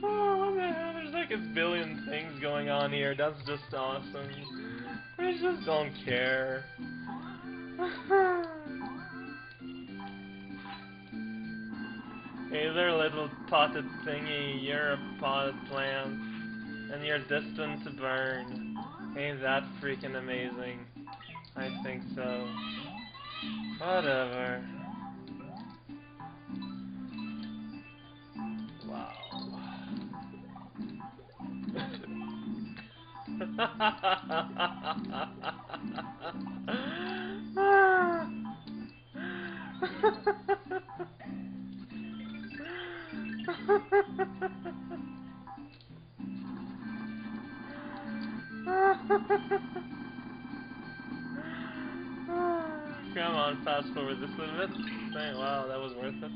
Oh, what the hell? There's like a billion things going on here. That's just awesome. I just don't care. Hey there, little potted thingy. You're a potted plant, and you're destined to burn. Ain't that freaking amazing? I think so. Whatever. Wow. Come on, fast forward this little bit. Wow, that was worth it.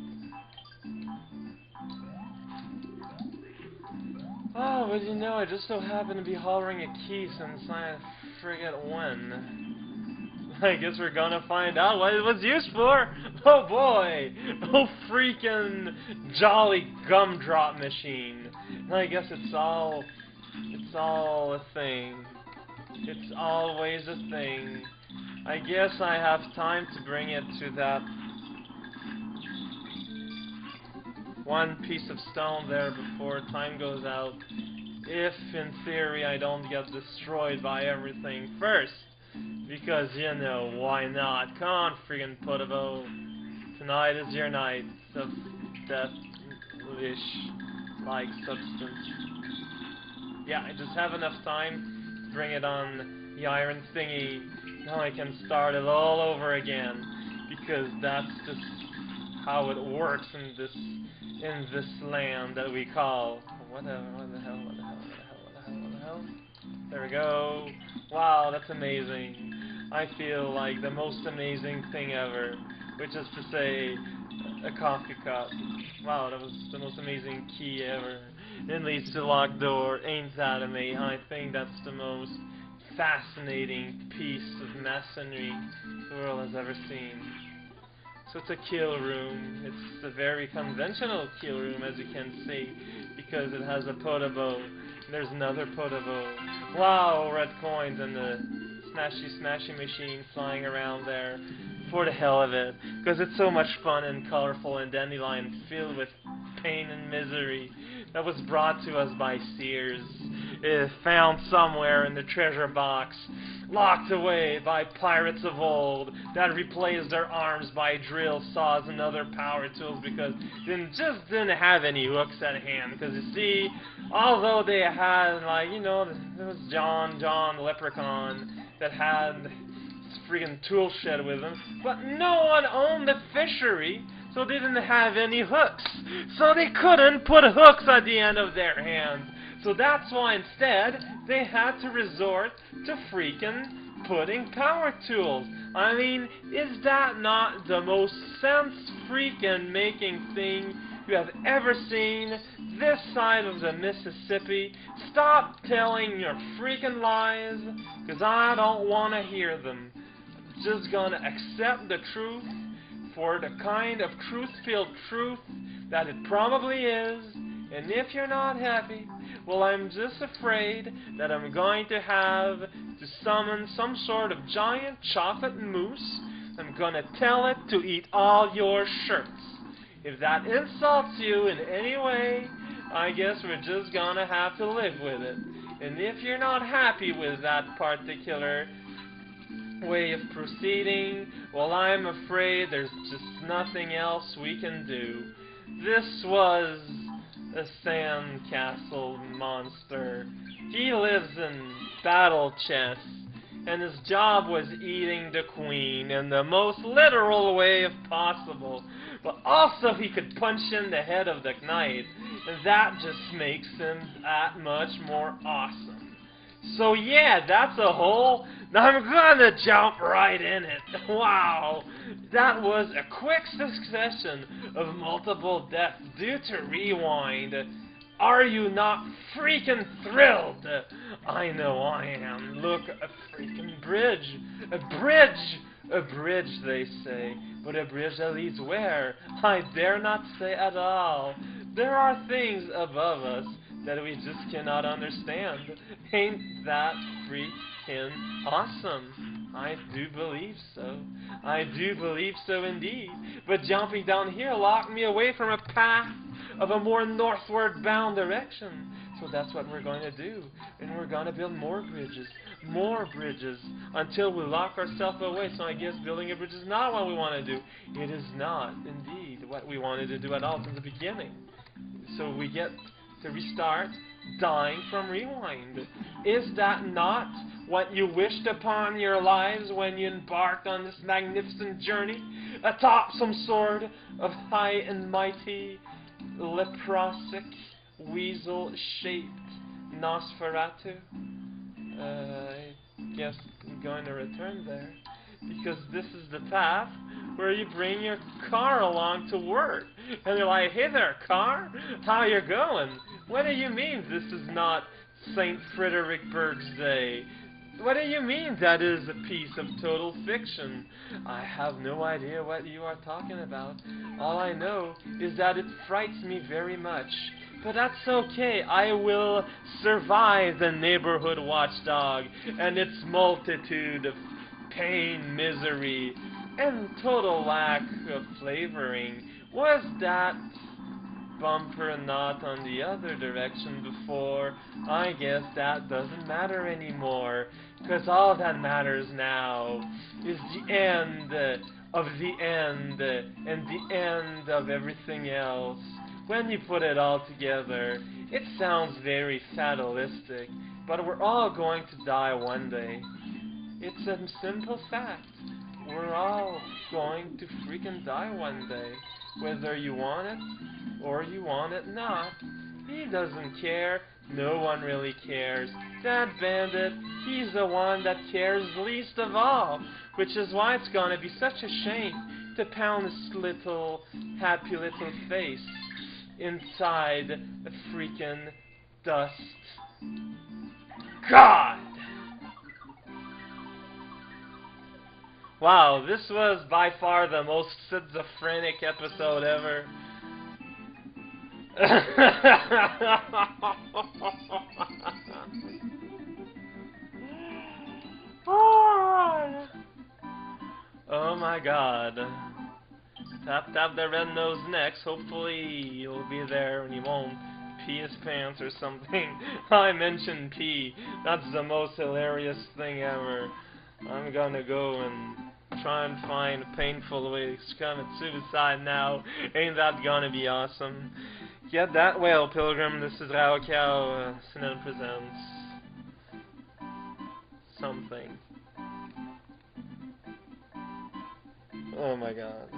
Oh, but you know, I just so happen to be hollering a key since I forget when. I guess we're gonna find out what it was used for. Oh boy! Oh freaking jolly gumdrop machine. I guess it's all a thing. It's always a thing. I guess I have time to bring it to that one piece of stone there before time goes out. If, in theory, I don't get destroyed by everything first. Because, you know, why not? Come on, friggin' Potabo. Tonight is your night of death-ish like substance. Yeah, I just have enough time to bring it on the iron thingy. Now I can start it all over again. Because that's just how it works in this land that we call whatever. What the hell? There we go. Wow, that's amazing. I feel like the most amazing thing ever, which is to say, a coffee cup. Wow, that was the most amazing key ever. It leads to the locked door. Ain't that amazing? I think that's the most fascinating piece of masonry the world has ever seen. So it's a kill room. It's a very conventional kill room, as you can see, because it has a potabo. There's another potabo. Wow, red coins and the smashy machine flying around there for the hell of it, because it's so much fun and colorful and dandelion filled with pain and misery that was brought to us by Sears. It is found somewhere in the treasure box, locked away by pirates of old that replaced their arms by drill saws and other power tools because they just didn't have any hooks at hand. Because you see, although they had, like, you know, there was John the Leprechaun that had this friggin' tool shed with him, but no one owned the fishery, so they didn't have any hooks. So they couldn't put hooks at the end of their hands. So that's why instead they had to resort to freaking putting power tools. I mean, is that not the most sense freaking making thing you have ever seen this side of the Mississippi? Stop telling your freaking lies, because I don't want to hear them. I'm just gonna accept the truth for the kind of truth-filled truth that it probably is, and if you're not happy, well, I'm just afraid that I'm going to have to summon some sort of giant chocolate mousse. I'm gonna tell it to eat all your shirts. If that insults you in any way, I guess we're just gonna have to live with it. And if you're not happy with that particular way of proceeding, well, I'm afraid there's just nothing else we can do. This was a sandcastle monster. He lives in battle chests, and his job was eating the queen in the most literal way possible. But also he could punch in the head of the knight, and that just makes him that much more awesome. So yeah, that's a whole... I'm gonna jump right in it. Wow, that was a quick succession of multiple deaths due to rewind. Are you not freaking thrilled? I know I am. Look, a freaking bridge. A bridge! A bridge, they say. But a bridge that leads where? I dare not say at all. There are things above us that we just cannot understand. Ain't that freaking awesome? I do believe so. I do believe so indeed. But jumping down here locked me away from a path of a more northward bound direction. So that's what we're going to do. And we're going to build more bridges, until we lock ourselves away. So I guess building a bridge is not what we want to do. It is not, indeed, what we wanted to do at all from the beginning. So we get to restart dying from rewind. Is that not what you wished upon your lives when you embarked on this magnificent journey atop some sort of high and mighty leprosic weasel-shaped Nosferatu? I guess I'm going to return there, because this is the path where you bring your car along to work. And they're like, hey there, car, how you going? What do you mean this is not St. Frederickburg's Day? What do you mean that is a piece of total fiction? I have no idea what you are talking about. All I know is that it frights me very much. But that's okay. I will survive the neighborhood watchdog and its multitude of pain, misery, and total lack of flavoring. Was that bumper not on the other direction before? I guess that doesn't matter anymore, because all that matters now is the end of the end and the end of everything else. When you put it all together, it sounds very fatalistic, but we're all going to die one day. It's a simple fact. We're all going to freaking die one day, whether you want it or you want it not. He doesn't care. No one really cares. That bandit, he's the one that cares least of all, which is why it's gonna be such a shame to pound his little, happy little face inside a freaking dust. God! Wow, this was by far the most schizophrenic episode ever. Oh my god. Tap tap the red nose next. Hopefully you'll be there and you won't pee his pants or something. I mentioned pee. That's the most hilarious thing ever. I'm gonna go and try and find a painful way to commit suicide now. Ain't that gonna be awesome? Get that whale, Pilgrim. This is Raocow. Sinan presents something. Oh my god.